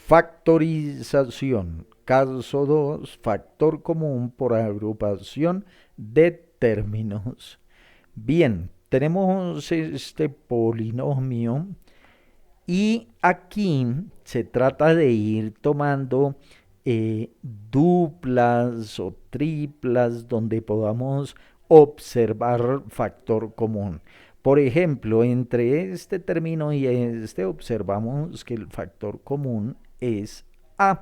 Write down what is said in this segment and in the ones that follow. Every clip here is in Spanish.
Factorización. Caso 2, factor común por agrupación de términos. Bien, tenemos este polinomio y aquí se trata de ir tomando duplas o triplas donde podamos observar factor común. Por ejemplo, entre este término y este observamos que el factor común es A.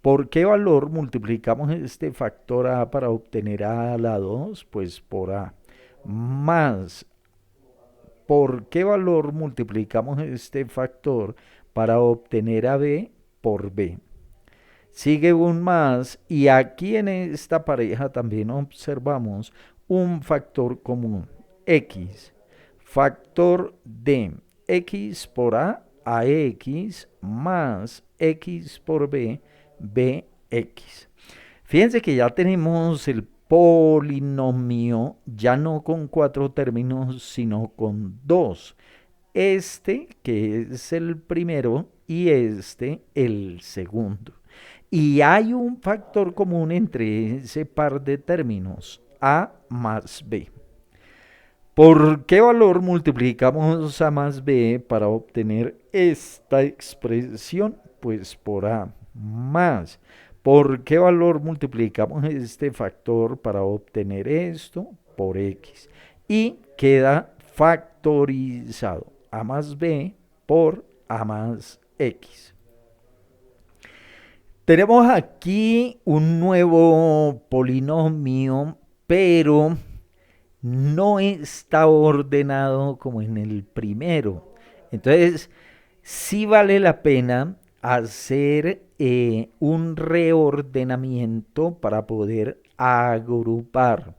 ¿Por qué valor multiplicamos este factor A para obtener A a la 2? Pues por A. Más, ¿por qué valor multiplicamos este factor para obtener a B por B? Sigue un más y aquí en esta pareja también observamos un factor común, X. Factor de X por A X más X por B, BX. Fíjense que ya tenemos el polinomio ya no con cuatro términos, sino con dos. Este, que es el primero, y este, el segundo. Y hay un factor común entre ese par de términos, A más B. ¿Por qué valor multiplicamos A más B para obtener esta expresión? Pues por A más. ¿Por qué valor multiplicamos este factor para obtener esto? Por X. Y queda factorizado. A más B por A más X. Tenemos aquí un nuevo polinomio, pero no está ordenado como en el primero. Entonces, sí vale la pena hacer un reordenamiento para poder agrupar.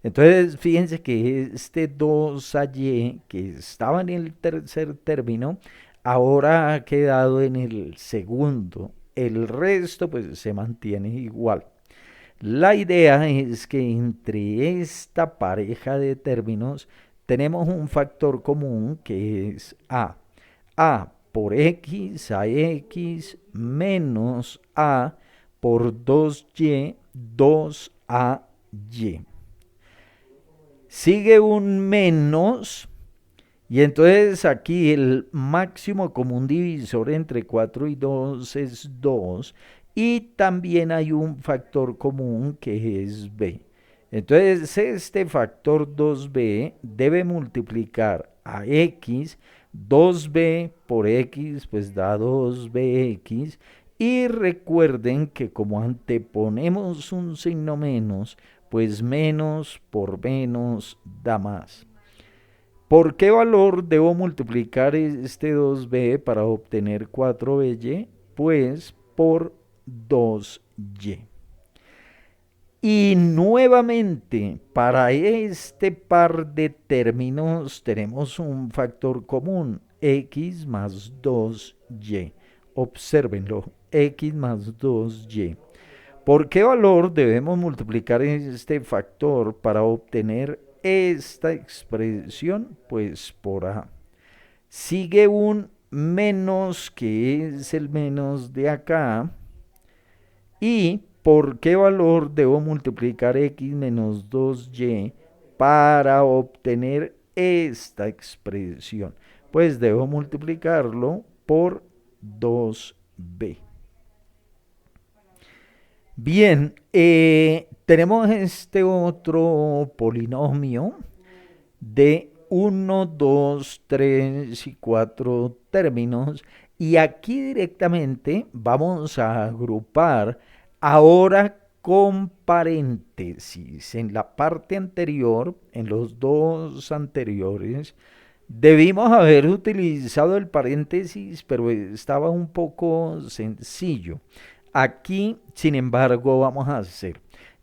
Entonces, fíjense que este 2y que estaba en el tercer término, ahora ha quedado en el segundo. El resto pues se mantiene igual. La idea es que entre esta pareja de términos tenemos un factor común que es A. A por X a X menos A por 2Y, 2AY. Sigue un menos y entonces aquí el máximo común divisor entre 4 y 2 es 2 y también hay un factor común que es B. Entonces este factor 2B debe multiplicar a X, 2B por X pues da 2BX y recuerden que como anteponemos un signo menos, pues menos por menos da más. ¿Por qué valor debo multiplicar este 2b para obtener 4y? Pues por 2y. Y nuevamente, para este par de términos tenemos un factor común, x más 2y. Obsérvenlo, x más 2y. ¿Por qué valor debemos multiplicar este factor para obtener esta expresión? Pues por A. Sigue un menos que es el menos de acá. ¿Y por qué valor debo multiplicar x menos 2y para obtener esta expresión? Pues debo multiplicarlo por 2b. Bien, tenemos este otro polinomio de uno, 2, 3 y 4 términos y aquí directamente vamos a agrupar ahora con paréntesis. En la parte anterior, en los dos anteriores, debimos haber utilizado el paréntesis, pero estaba un poco sencillo. Aquí, sin embargo, vamos a hacer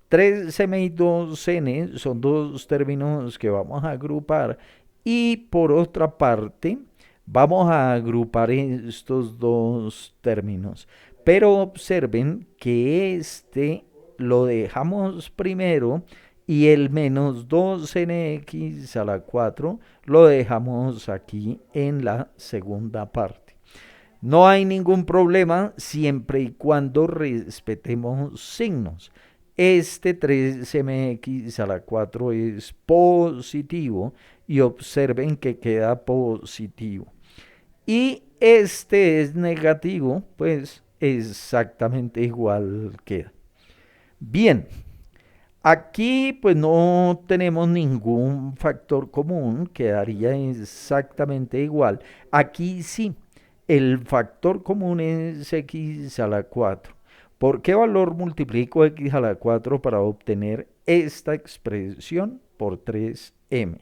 3m y 2n, son dos términos que vamos a agrupar. Y por otra parte, vamos a agrupar estos dos términos. Pero observen que este lo dejamos primero y el menos 2nx a la 4 lo dejamos aquí en la segunda parte. No hay ningún problema siempre y cuando respetemos signos. Este 3mx a la 4 es positivo y observen que queda positivo. Y este es negativo, pues exactamente igual queda. Bien, aquí pues no tenemos ningún factor común, quedaría exactamente igual. Aquí sí, el factor común es x a la 4. ¿Por qué valor multiplico x a la 4 para obtener esta expresión por 3m?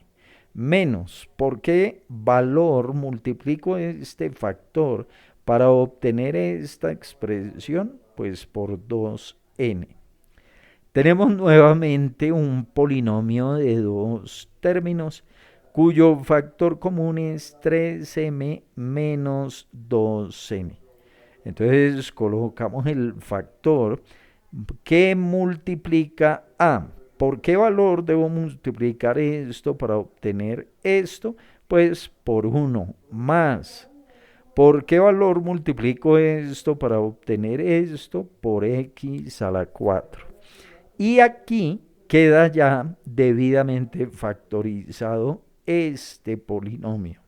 Menos, ¿por qué valor multiplico este factor para obtener esta expresión? Pues por 2n. Tenemos nuevamente un polinomio de dos términos cuyo factor común es 3m menos 2n. Entonces colocamos el factor que multiplica a. ¿Por qué valor debo multiplicar esto para obtener esto? Pues por 1 más. ¿Por qué valor multiplico esto para obtener esto? Por x a la 4. Y aquí queda ya debidamente factorizado este polinomio.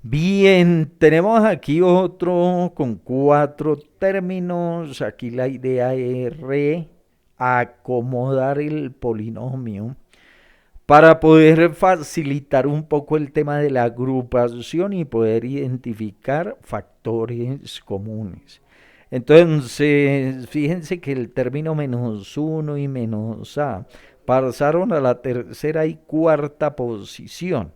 Bien, tenemos aquí otro con 4 términos. Aquí la idea es reacomodar el polinomio para poder facilitar un poco el tema de la agrupación y poder identificar factores comunes. Entonces, fíjense que el término menos 1 y menos a pasaron a la tercera y cuarta posición.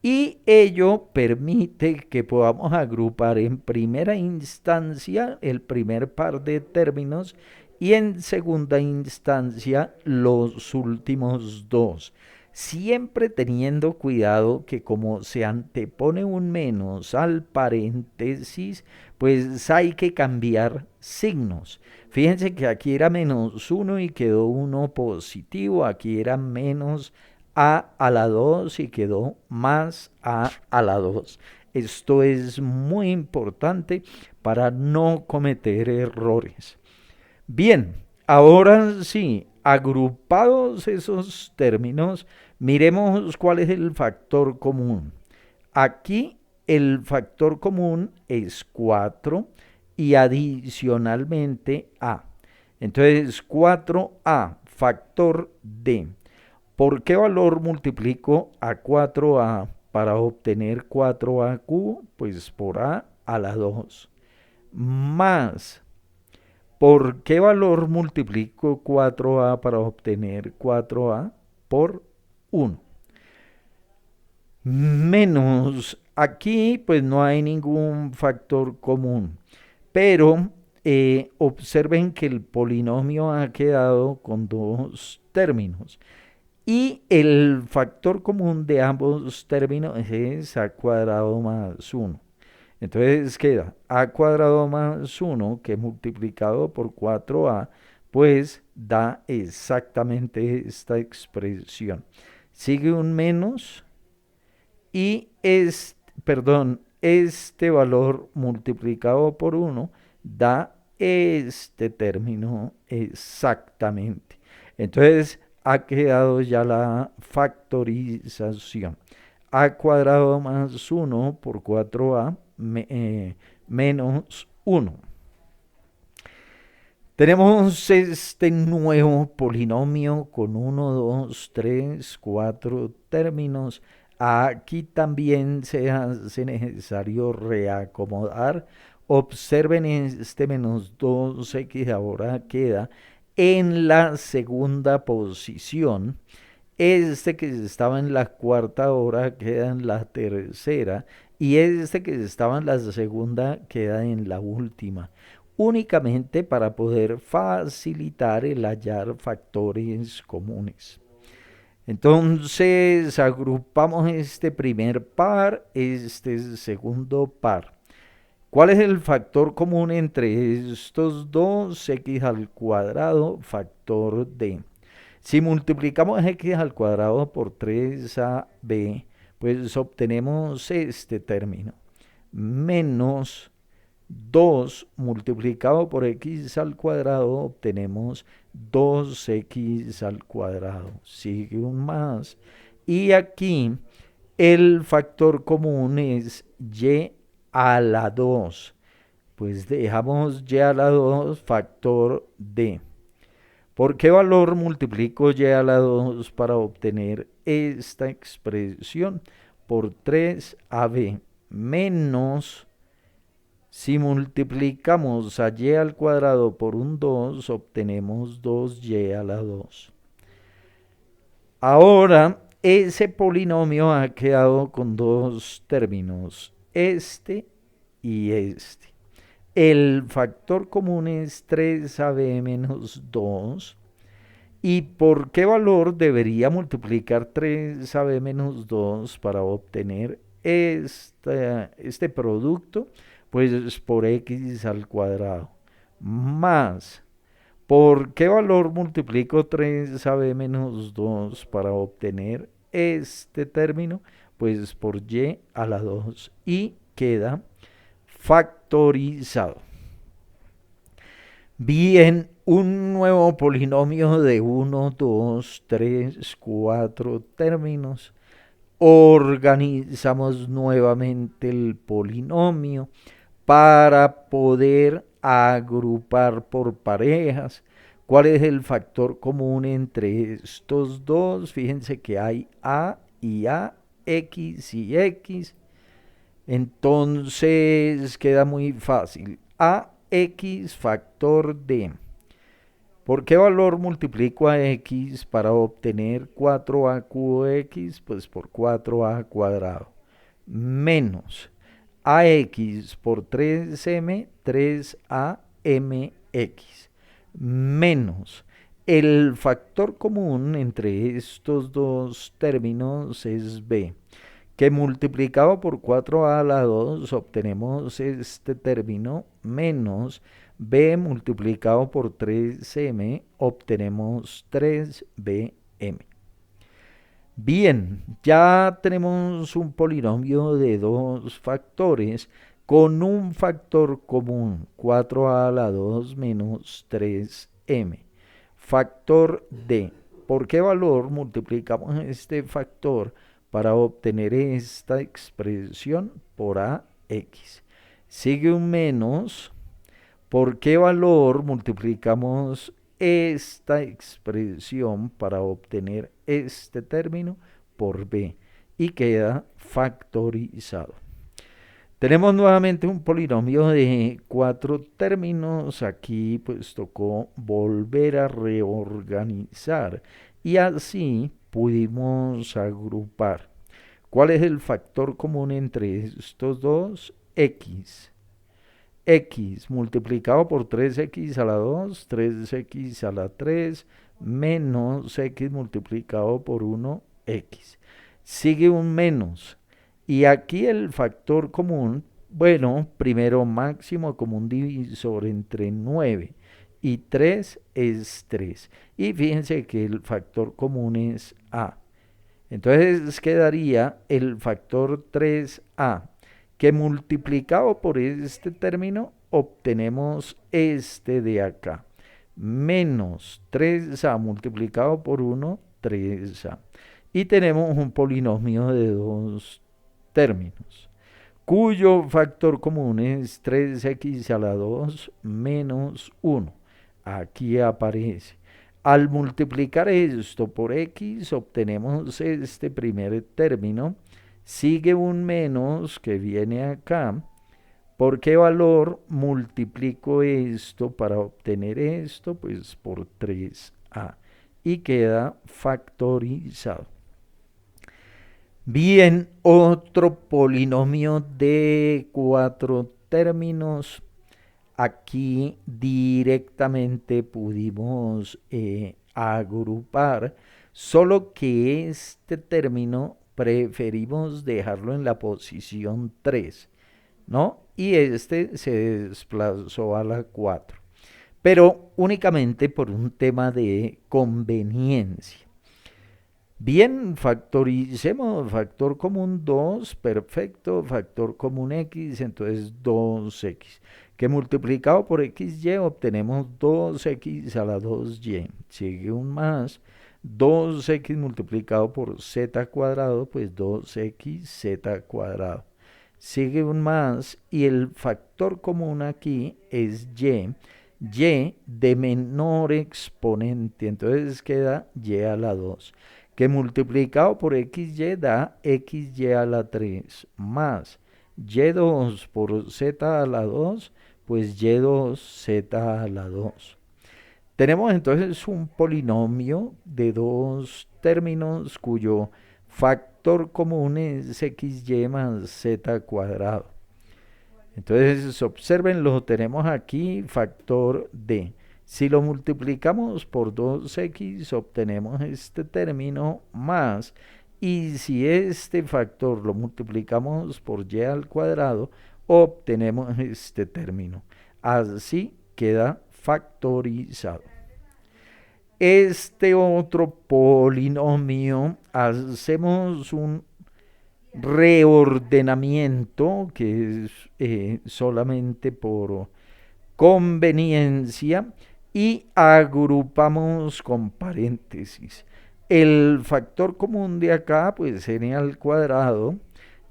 Y ello permite que podamos agrupar en primera instancia el primer par de términos y en segunda instancia los últimos dos. Siempre teniendo cuidado que como se antepone un menos al paréntesis, pues hay que cambiar signos. Fíjense que aquí era menos 1 y quedó 1 positivo, aquí era menos a la 2 y quedó más a la 2. Esto es muy importante para no cometer errores. Bien, ahora sí, agrupados esos términos, miremos cuál es el factor común. Aquí el factor común es 4 y adicionalmente a. Entonces 4a, factor de. ¿Por qué valor multiplico a 4a para obtener 4a cubo? Pues por a la 2. Más, ¿por qué valor multiplico 4a para obtener 4a? Por 1. Menos, aquí pues no hay ningún factor común, pero observen que el polinomio ha quedado con dos términos. Y el factor común de ambos términos es a cuadrado más 1. Entonces queda a cuadrado más 1 que multiplicado por 4a, pues da exactamente esta expresión. Sigue un menos y este valor multiplicado por 1 da este término exactamente. Entonces ha quedado ya la factorización. A cuadrado más 1 por 4a menos 1. Tenemos este nuevo polinomio con 1, 2, 3, 4 términos. Aquí también se hace necesario reacomodar. Observen este menos 2x ahora queda en la segunda posición. Este que estaba en la cuarta ahora queda en la tercera y este que estaba en la segunda queda en la última, únicamente para poder facilitar el hallar factores comunes. Entonces agrupamos este primer par, este segundo par. ¿Cuál es el factor común entre estos dos? X al cuadrado, factor de. Si multiplicamos x al cuadrado por 3ab, pues obtenemos este término. menos 2 multiplicado por x al cuadrado, obtenemos 2x al cuadrado. Sigue un más. Y aquí el factor común es y a la 2. Pues dejamos y a la 2 factor d. ¿Por qué valor multiplico y a la 2 para obtener esta expresión? Por 3ab menos, si multiplicamos a y al cuadrado por un 2, obtenemos 2y a la 2. Ahora, ese polinomio ha quedado con dos términos, este y este. El factor común es 3ab menos 2. ¿Y por qué valor debería multiplicar 3ab menos 2 para obtener este producto? Pues por x al cuadrado. Más, ¿por qué valor multiplico 3ab menos 2 para obtener este término? Pues por y a la 2 y queda factorizado. Bien, un nuevo polinomio de 1, 2, 3, 4 términos. Organizamos nuevamente el polinomio para poder agrupar por parejas. ¿Cuál es el factor común entre estos dos? Fíjense que hay A y A, X y X. Entonces queda muy fácil. AX factor D. ¿Por qué valor multiplico a x para obtener 4a cubo x? Pues por 4a cuadrado. Menos ax por 3m, 3amx. Menos el factor común entre estos dos términos es b, que multiplicado por 4a a la 2 obtenemos este término, menos b multiplicado por 3m obtenemos 3bm. Bien, ya tenemos un polinomio de dos factores con un factor común, 4a a la 2 menos 3m. Factor d. ¿Por qué valor multiplicamos este factor para obtener esta expresión? Por ax. Sigue un menos. ¿Por qué valor multiplicamos esta expresión para obtener este término? Por b. Y queda factorizado. Tenemos nuevamente un polinomio de 4 términos. Aquí pues tocó volver a reorganizar y así pudimos agrupar. ¿Cuál es el factor común entre estos dos? X. X multiplicado por 3x a la 2, 3x a la 3, menos x multiplicado por 1x. Sigue un menos. Y aquí el factor común, bueno, primero máximo común divisor entre 9 y 3 es 3. Y fíjense que el factor común es a. Entonces quedaría el factor 3a, que multiplicado por este término obtenemos este de acá. Menos 3a multiplicado por 1, 3a. Y tenemos un polinomio de dos términos, cuyo factor común es 3x a la 2 menos 1. Aquí aparece. Al multiplicar esto por x obtenemos este primer término. Sigue un menos que viene acá. ¿Por qué valor multiplico esto para obtener esto? Pues por 3a. Y queda factorizado. Bien, otro polinomio de 4 términos. Aquí directamente pudimos agrupar, solo que este término preferimos dejarlo en la posición 3, ¿no? Y este se desplazó a la 4, pero únicamente por un tema de conveniencia. Bien, factoricemos, factor común 2, perfecto, factor común x, entonces 2x, que multiplicado por xy obtenemos 2x a la 2y, sigue un más, 2x multiplicado por z cuadrado, pues 2xz cuadrado, sigue un más, y el factor común aquí es y de menor exponente, entonces queda y a la 2 que multiplicado por xy da xy a la 3 más y2 por z a la 2, pues y2z a la 2. Tenemos entonces un polinomio de dos términos cuyo factor común es xy más z cuadrado. Entonces, observen, lo tenemos aquí, factor d. Si lo multiplicamos por 2x, obtenemos este término más. Y si este factor lo multiplicamos por y al cuadrado, obtenemos este término. Así queda factorizado. Este otro polinomio, hacemos un reordenamiento que es solamente por conveniencia y agrupamos con paréntesis. El factor común de acá, pues n al cuadrado,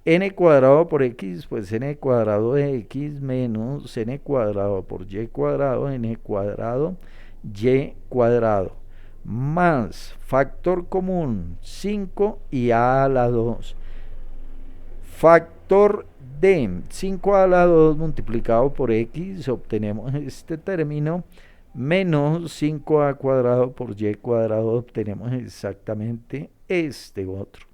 n cuadrado por x, pues n cuadrado de x menos n cuadrado por y cuadrado, n cuadrado y cuadrado, más factor común 5 y a la 2. Factor de 5 a la 2 multiplicado por x, obtenemos este término, menos 5a cuadrado por y cuadrado, obtenemos exactamente este otro.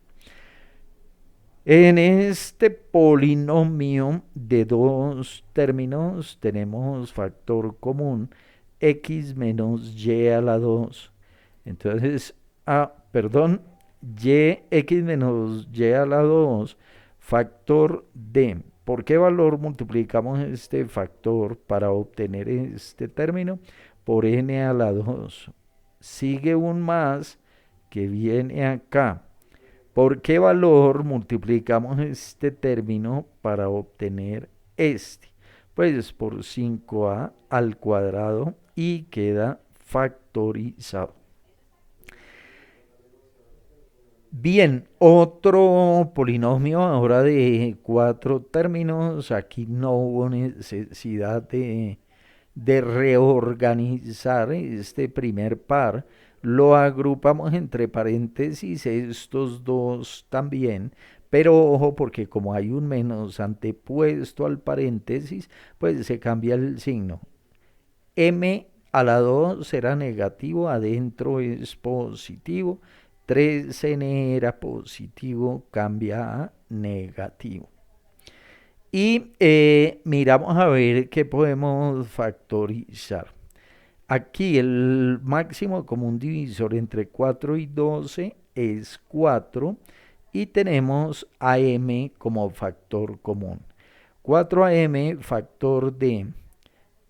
En este polinomio de dos términos tenemos factor común x menos y a la 2. Entonces, x menos y a la 2, factor d. ¿Por qué valor multiplicamos este factor para obtener este término? Por n a la 2. Sigue un más que viene acá. ¿Por qué valor multiplicamos este término para obtener este? Pues por 5a al cuadrado y queda factorizado. Bien, otro polinomio ahora de 4 términos. Aquí no hubo necesidad de reorganizar este primer par. Lo agrupamos entre paréntesis, estos dos también. Pero ojo, porque como hay un menos antepuesto al paréntesis, pues se cambia el signo. M a la 2 será negativo, adentro es positivo. 3n era positivo, cambia a negativo. Y miramos a ver qué podemos factorizar. Aquí el máximo común divisor entre 4 y 12 es 4 y tenemos AM como factor común. 4AM factor de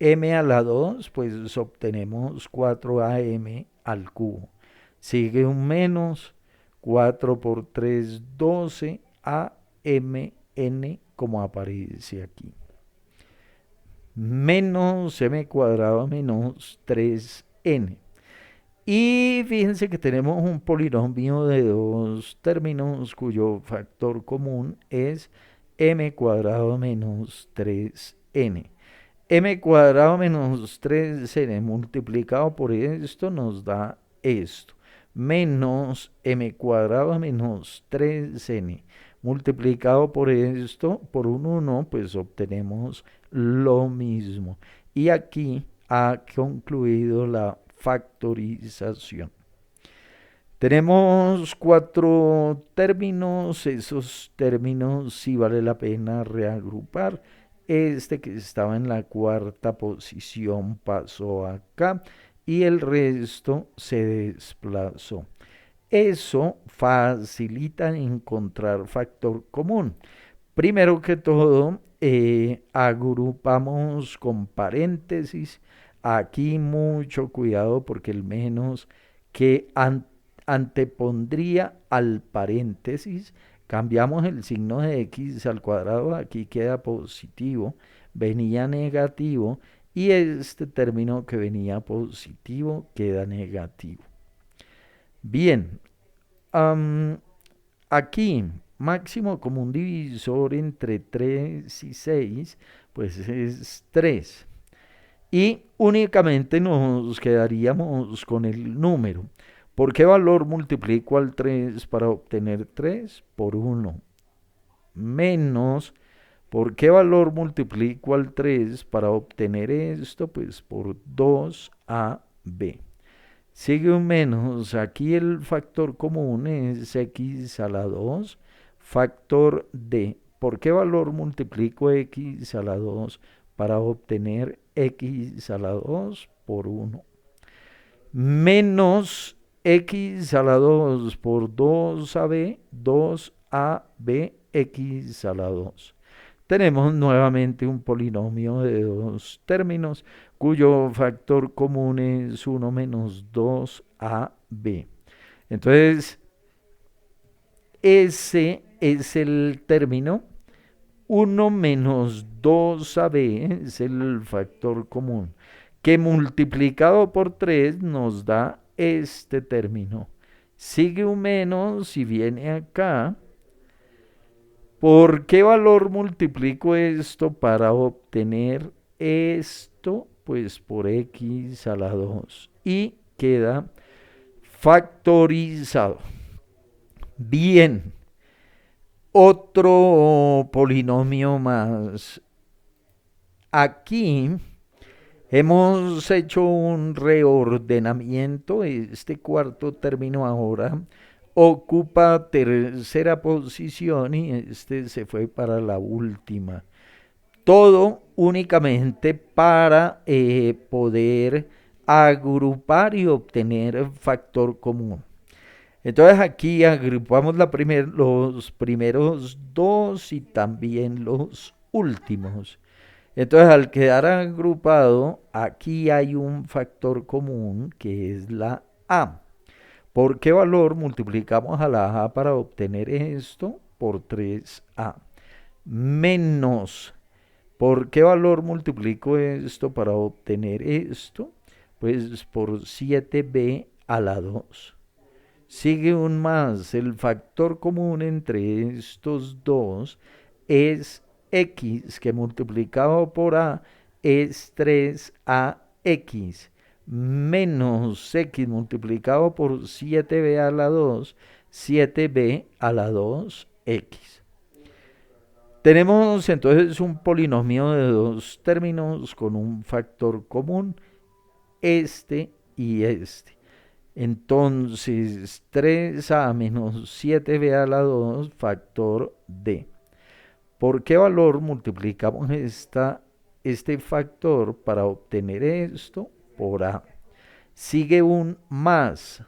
m a la 2, pues obtenemos 4am al cubo. Sigue un menos, 4 por 3, 12, amn como aparece aquí. Menos m cuadrado menos 3n. Y fíjense que tenemos un polinomio de dos términos cuyo factor común es m cuadrado menos 3n. M cuadrado menos 3n multiplicado por esto nos da esto. Menos m cuadrado menos 3n multiplicado por esto, por un 1, pues obtenemos lo mismo. Y aquí ha concluido la factorización. Tenemos 4 términos, esos términos sí vale la pena reagrupar. Este que estaba en la cuarta posición pasó acá y el resto se desplazó. Eso facilita encontrar factor común. Primero que todo, agrupamos con paréntesis. Aquí mucho cuidado porque el menos que antepondría al paréntesis, cambiamos el signo de x al cuadrado, aquí queda positivo, venía negativo, y este término que venía positivo queda negativo. Bien, aquí máximo común divisor entre 3 y 6, pues es 3. Y únicamente nos quedaríamos con el número. ¿Por qué valor multiplico al 3 para obtener 3? Por 1. Menos, ¿por qué valor multiplico al 3 para obtener esto? Pues por 2ab. Sigue un menos, aquí el factor común es x a la 2, factor d. ¿Por qué valor multiplico x a la 2 para obtener x a la 2 por 1? Menos x a la 2 por 2ab, 2ab x a la 2. Tenemos nuevamente un polinomio de dos términos cuyo factor común es 1 menos 2ab. Entonces, ese es el término. 1 menos 2ab es el factor común, que multiplicado por 3 nos da este término. Sigue un menos y viene acá. ¿Por qué valor multiplico esto para obtener esto? Pues por x a la 2. Y queda factorizado. Bien. Otro polinomio más. Aquí hemos hecho un reordenamiento. Este cuarto término ahora ocupa tercera posición y este se fue para la última. Todo únicamente para poder agrupar y obtener factor común. Entonces aquí agrupamos los primeros dos y también los últimos. Entonces al quedar agrupado, aquí hay un factor común que es la A. ¿Por qué valor multiplicamos a la A para obtener esto? Por 3A. Menos, ¿por qué valor multiplico esto para obtener esto? Pues por 7B a la 2. Sigue un más, el factor común entre estos dos es x, que multiplicado por a es 3ax, menos x multiplicado por 7b a la 2, 7b a la 2x. Tenemos entonces un polinomio de dos términos con un factor común, este y este. Entonces, 3a menos 7b a la 2, factor d. ¿Por qué valor multiplicamos este factor para obtener esto? Por a. Sigue un más.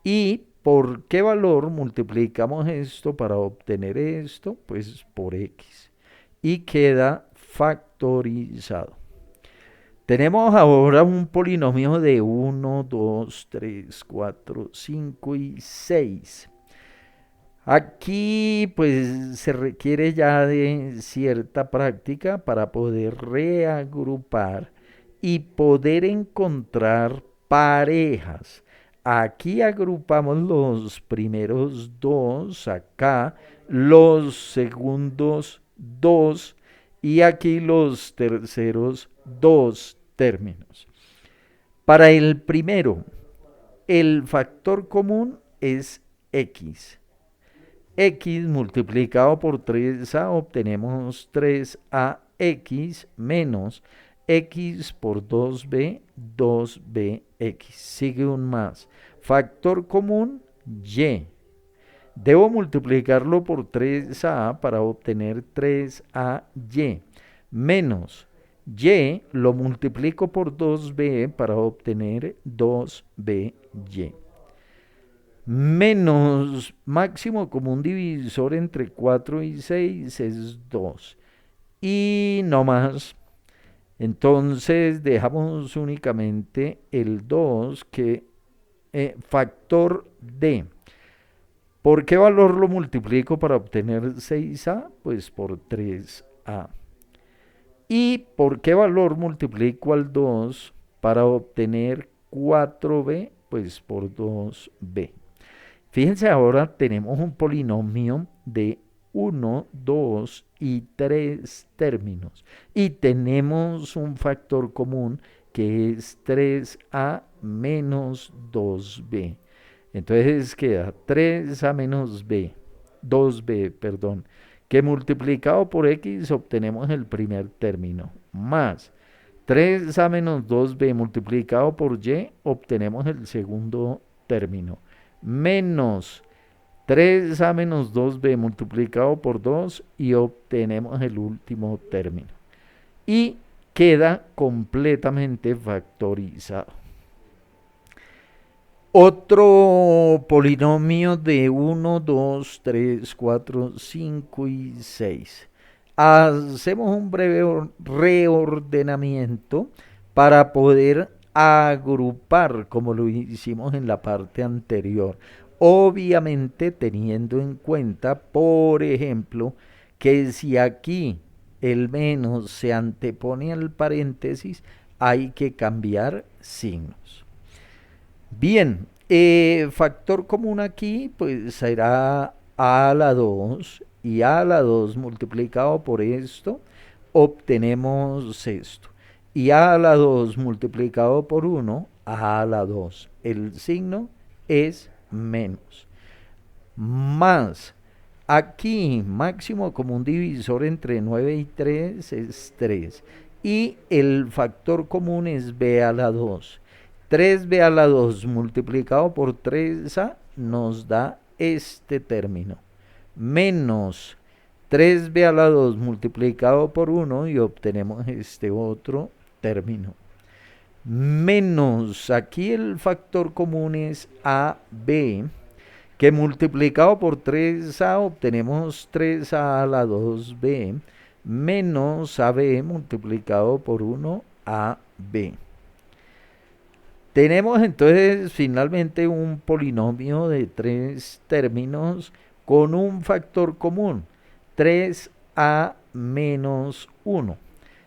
¿Y por qué valor multiplicamos esto para obtener esto? Pues por x. Y queda factorizado. Tenemos ahora un polinomio de 1, 2, 3, 4, 5 y 6. Aquí pues se requiere ya de cierta práctica para poder reagrupar y poder encontrar parejas. Aquí agrupamos los primeros dos, acá los segundos dos y aquí los terceros dos términos. Para el primero, el factor común es x. X multiplicado por 3a obtenemos 3ax menos x por 2b, 2bx. Sigue un más. Factor común, y. Debo multiplicarlo por 3a para obtener 3ay. Menos y lo multiplico por 2b para obtener 2by. Menos máximo común divisor entre 4 y 6 es 2. Y no más. Entonces dejamos únicamente el 2 que factor de. ¿Por qué valor lo multiplico para obtener 6a? Pues por 3a. ¿Y por qué valor multiplico al 2 para obtener 4b? Pues por 2b. Fíjense, ahora tenemos un polinomio de 1, 2 y 3 términos. Y tenemos un factor común que es 3a menos 2b. Entonces queda 3a menos b, 2b, perdón, que multiplicado por x obtenemos el primer término, más 3a menos 2b multiplicado por y obtenemos el segundo término, menos 3a menos 2b multiplicado por 2 y obtenemos el último término. Y queda completamente factorizado. Otro polinomio de 1, 2, 3, 4, 5 y 6. Hacemos un breve reordenamiento para poder agrupar como lo hicimos en la parte anterior. Obviamente teniendo en cuenta, por ejemplo, que si aquí el menos se antepone al paréntesis, hay que cambiar signos. Bien, factor común aquí pues será a a la 2 y a la 2 multiplicado por esto obtenemos esto. Y a la 2 multiplicado por 1, a la 2. El signo es menos. Más, aquí máximo común divisor entre 9 y 3 es 3. Y el factor común es b a la 2. 3b a la 2 multiplicado por 3a nos da este término. Menos 3b a la 2 multiplicado por 1 y obtenemos este otro término. Menos, aquí el factor común es ab, que multiplicado por 3a obtenemos 3a a la 2b, menos ab multiplicado por 1ab. Tenemos entonces finalmente un polinomio de 3 términos con un factor común, 3a menos 1.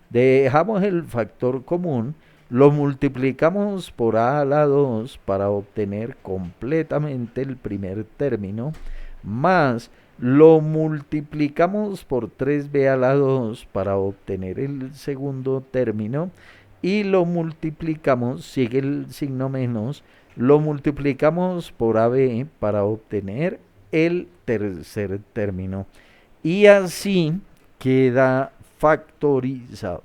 Dejamos el factor común, lo multiplicamos por a la 2 para obtener completamente el primer término, más lo multiplicamos por 3b a la 2 para obtener el segundo término, y lo multiplicamos, sigue el signo menos, lo multiplicamos por AB para obtener el tercer término. Y así queda factorizado.